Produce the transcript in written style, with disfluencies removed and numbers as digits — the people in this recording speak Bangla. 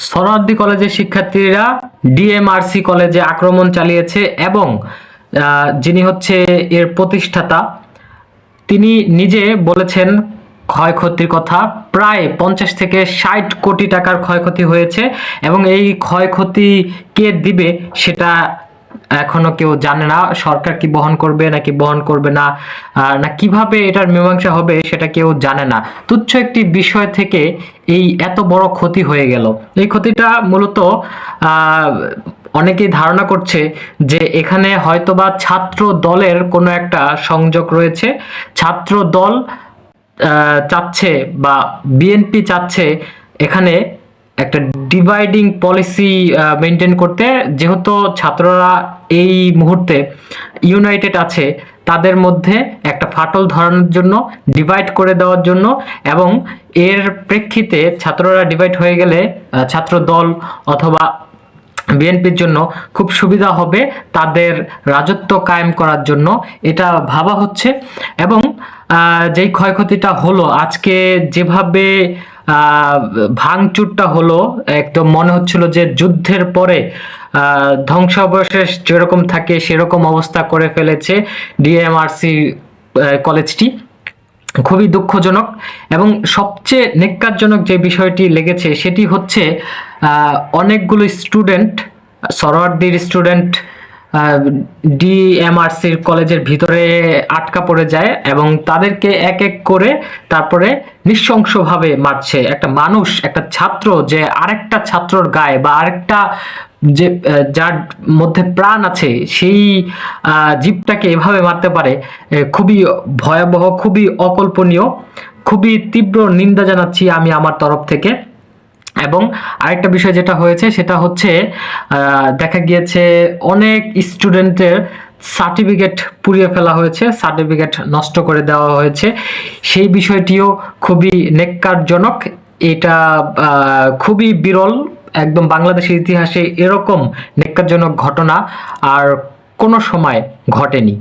সোহরাওয়ার্দী কলেজের শিক্ষার্থীরা ডিএমআরসি কলেজে আক্রমণ চালিয়েছে এবং যিনি হচ্ছে এর প্রতিষ্ঠাতা তিনি নিজে বলেছেন ক্ষয়ক্ষতির কথা। প্রায় 50 থেকে 60 কোটি টাকার ক্ষয়ক্ষতি হয়েছে এবং এই ক্ষয়ক্ষতি কে দিবে সেটা এখনো কেউ জানে না। সরকার কি বহন করবে নাকি বহন করবে না, না কিভাবে এটার মীমাংসা হবে সেটা কেউ জানে না। তুচ্ছ একটি বিষয় থেকে এই এত বড় ক্ষতি হয়ে গেল। এই ক্ষতিটা মূলত অনেকেই ধারণা করছে যে এখানে হয়তোবা ছাত্র দলের কোনো একটা সংযোগ রয়েছে। ছাত্র দল চাচ্ছে বা বিএনপি চাচ্ছে এখানে একটা ডিভাইডিং পলিসি মেনটেন করতে, যেহেতু ছাত্ররা এই মুহূর্তে ইউনাইটেড আছে তাদের মধ্যে একটা ফাটল ধরানোর জন্য, ডিভাইড করে দেওয়ার জন্য। এবং এর প্রেক্ষিতে ছাত্ররা ডিভাইড হয়ে গেলে ছাত্র দল অথবা বিএনপির জন্য খুব সুবিধা হবে তাদের রাজত্ব কায়েম করার জন্য, এটা ভাবা হচ্ছে। এবং যেই ক্ষয়ক্ষতিটা হলো আজকে, যেভাবে ভাঙচুরটা হলো, একদম মনে হচ্ছিল যে যুদ্ধের পরে ধ্বংসাবশেষ যেরকম থাকে সেরকম অবস্থা করে ফেলেছে ডিএমআরসি কলেজটি। খুবই দুঃখজনক। এবং সবচেয়ে নেক্কারজনক যে বিষয়টি লেগেছে সেটি হচ্ছে অনেকগুলো স্টুডেন্ট, সোহরাওয়ার্দীর স্টুডেন্ট ডিএমআরসির কলেজের ভিতরে আটকা পড়ে যায় এবং তাদেরকে এক এক করে তারপরে নৃশংসভাবে মারছে। একটা মানুষ, একটা ছাত্র যে আরেকটা ছাত্রর গায়ে বা আরেকটা যে যার মধ্যে প্রাণ আছে সেই জীবটাকে এভাবে মারতে পারে, খুবই ভয়াবহ, খুবই অকল্পনীয়। খুবই তীব্র নিন্দা জানাচ্ছি আমি আমার তরফ থেকে। এবং আরেকটা বিষয় যেটা হয়েছে সেটা হচ্ছে দেখা গিয়েছে অনেক স্টুডেন্টের সার্টিফিকেট পুড়িয়ে ফেলা হয়েছে, সার্টিফিকেট নষ্ট করে দেওয়া হয়েছে। সেই বিষয়টিও খুবই নেক্কারজনক। এটা খুবই বিরল, একদম বাংলাদেশের ইতিহাসে এরকম নেক্কারজনক ঘটনা আর কোনো সময় ঘটেনি।